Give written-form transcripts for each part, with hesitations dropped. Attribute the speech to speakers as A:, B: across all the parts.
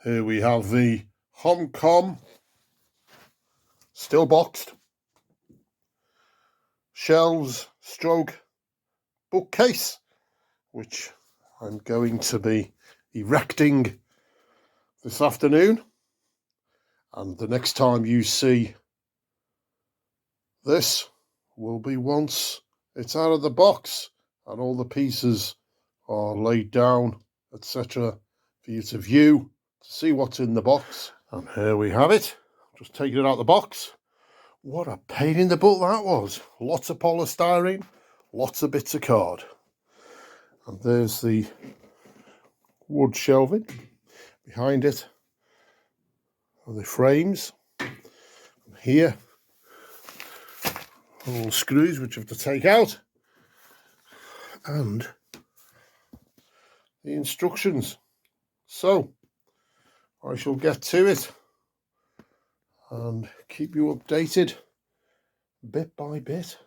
A: Here we have the HomCom, still boxed, shelves stroke bookcase, which I'm going to be erecting this afternoon. And the next time you see this will be once it's out of the box and all the pieces are laid down, etc., for you to view, to see what's in the box. And here we have it. Just taking it out of the box. What a pain in the butt that was. Lots of polystyrene, lots of bits of card. And there's the wood shelving behind it. And the frames. And here, all screws which I have to take out. And the instructions. So, I shall get to it and keep you updated bit by bit.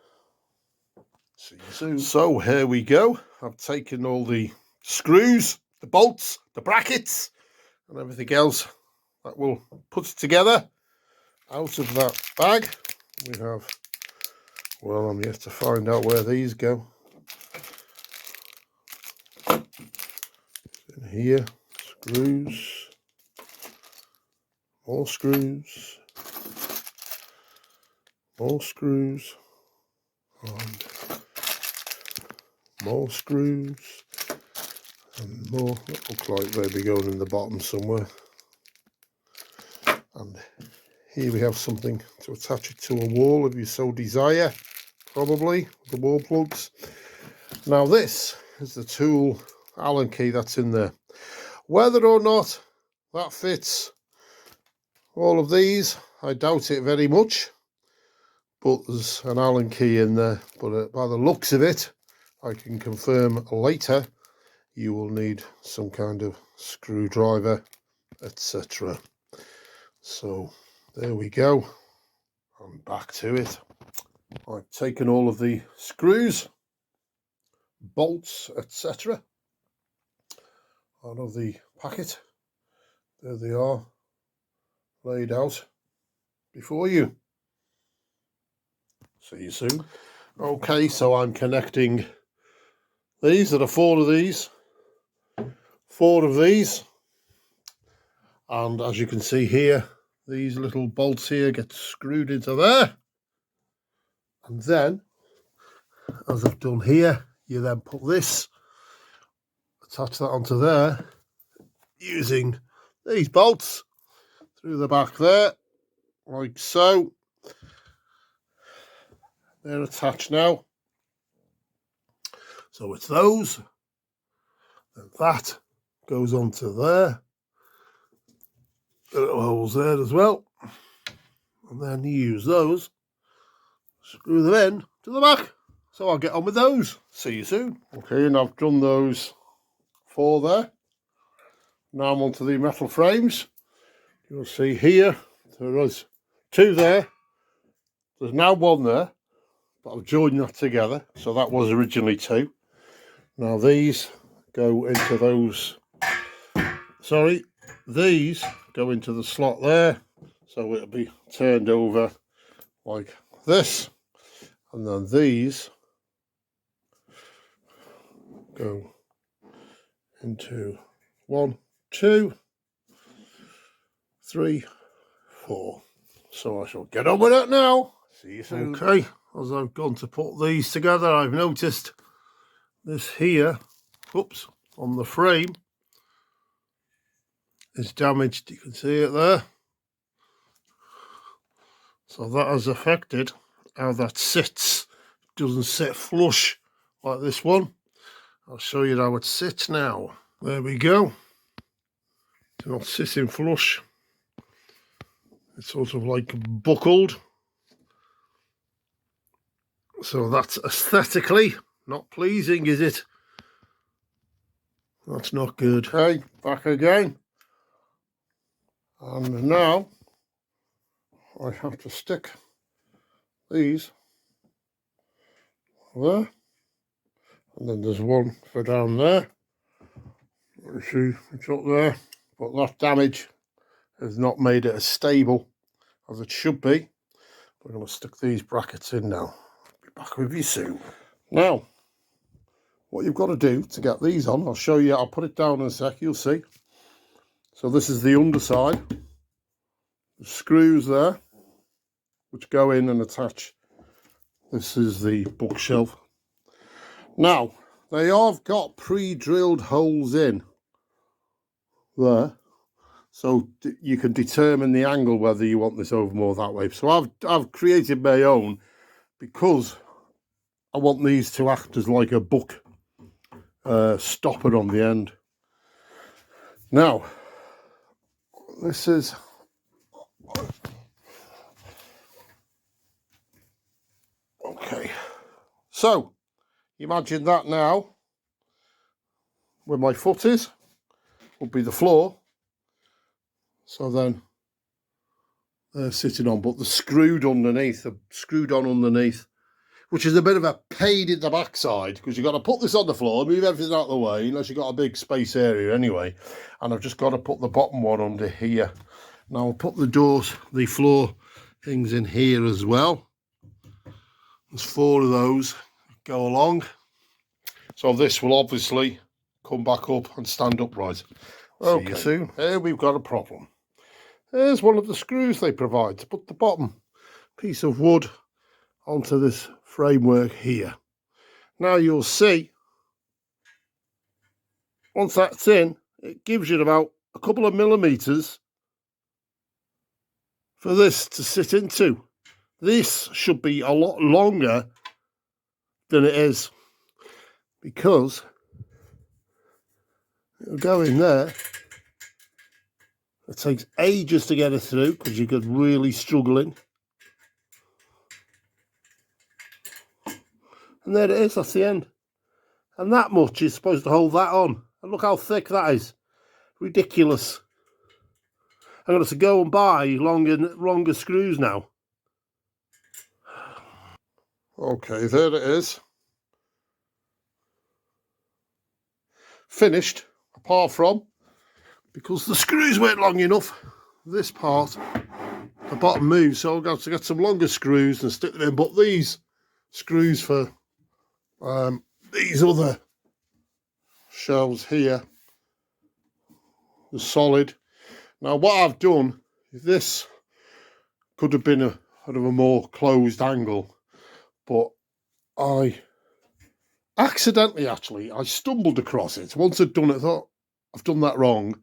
A: See you soon. So here we go. I've taken all the screws, the bolts, the brackets and everything else that will put it together out of that bag. We have, well, I'm yet to find out where these go. In here, screws, more screws, more screws, and more screws, and more. That looks like they'll be going in the bottom somewhere. And here we have something to attach it to a wall if you so desire, probably, the wall plugs. Now this is the tool Allen key that's in there. Whether or not that fits all of these, I doubt it very much. But there's an Allen key in there. But by the looks of it, I can confirm later, you will need some kind of screwdriver, etc. So there we go. I'm back to it. I've taken all of the screws, bolts, etc. out of the packet. There they are, laid out before you. See you soon. Okay, so I'm connecting these. There are four of these, and as you can see here, these little bolts here get screwed into there, and then, as I've done here, you then put this, attach that onto there, using these bolts through the back there, like so. They're attached now. So it's those, and that goes onto there. Little holes there as well. And then you use those, screw them in to the back. So I'll get on with those. See you soon. Okay, and I've done those four there. Now I'm onto the metal frames. You'll see here, there is two there. There's now one there. But I've joined that together, so that was originally two. Now these go into those, these go into the slot there, so it'll be turned over like this, and then these go into 1, 2, 3, 4. So I shall get on with it now. See you soon. Okay. As I've gone to put these together, I've noticed this here, oops, on the frame is damaged. You can see it there. So that has affected how that sits. It doesn't sit flush like this one. I'll show you how it sits now. There we go. It's not sitting flush. It's sort of like buckled. So that's aesthetically not pleasing, is it? That's not good. Okay, back again. And now I have to stick these there. And then there's one for down there. You see, it's up there. but that damage has not made it as stable as it should be. We're going to stick these brackets in now. I'll be back with you soon. Now, what you've got to do to get these on, I'll show you, I'll put it down in a sec, you'll see. So this is the underside. The screws there, which go in and attach. This is the bookshelf. Now, they have got pre-drilled holes in there, so you can determine the angle whether you want this over more that way. So I've created my own because I want these to act as like a book stopper on the end. Now, this is okay. So imagine that now, where my foot is, will be the floor. So then they're sitting on, but they're screwed underneath, they're screwed on underneath, which is a bit of a pain in the backside because you've got to put this on the floor, move everything out of the way, unless you've got a big space area anyway. And I've just got to put the bottom one under here. Now I'll put the doors, the floor things in here as well. There's 4 of those go along. So this will obviously come back up and stand upright. Okay, see you soon. Here we've got a problem. There's one of the screws they provide to put the bottom piece of wood onto this framework here. Now you'll see, once that's in, it gives you about a couple of millimeters for this to sit into. This should be a lot longer than it is because it'll go in there. It takes ages to get it through because you get really struggling. And there it is, that's the end. And that much is supposed to hold that on. And look how thick that is. Ridiculous. I'm going to have to go and buy longer screws now. Okay, there it is. Finished, apart from, because the screws weren't long enough, this part, the bottom moves, so I've got to get some longer screws and stick them in. But these screws for these other shelves here are solid. Now what I've done, this could have been a more closed angle, but I accidentally, actually, I stumbled across it. Once I'd done it, I thought, I've done that wrong.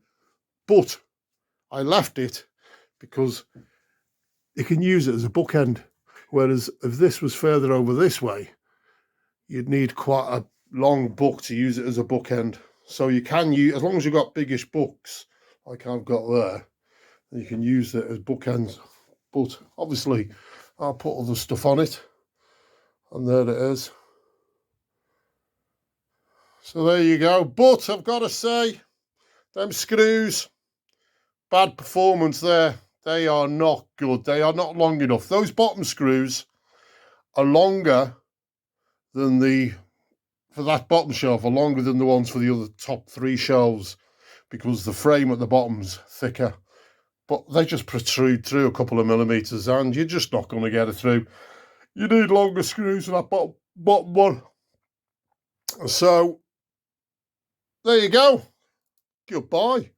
A: But I left it because you can use it as a bookend. Whereas if this was further over this way, you'd need quite a long book to use it as a bookend. So you can use, as long as you've got biggish books, like I've got there, you can use it as bookends. But obviously, I'll put other stuff on it. And there it is. So there you go. But I've got to say, them screws, bad performance there. They are not good. They are not long enough. Those bottom screws are longer than for that bottom shelf, are longer than the ones for the other top 3 shelves because the frame at the bottom's thicker. But they just protrude through a couple of millimeters and you're just not going to get it through. You need longer screws for that bottom one. So, there you go. Goodbye.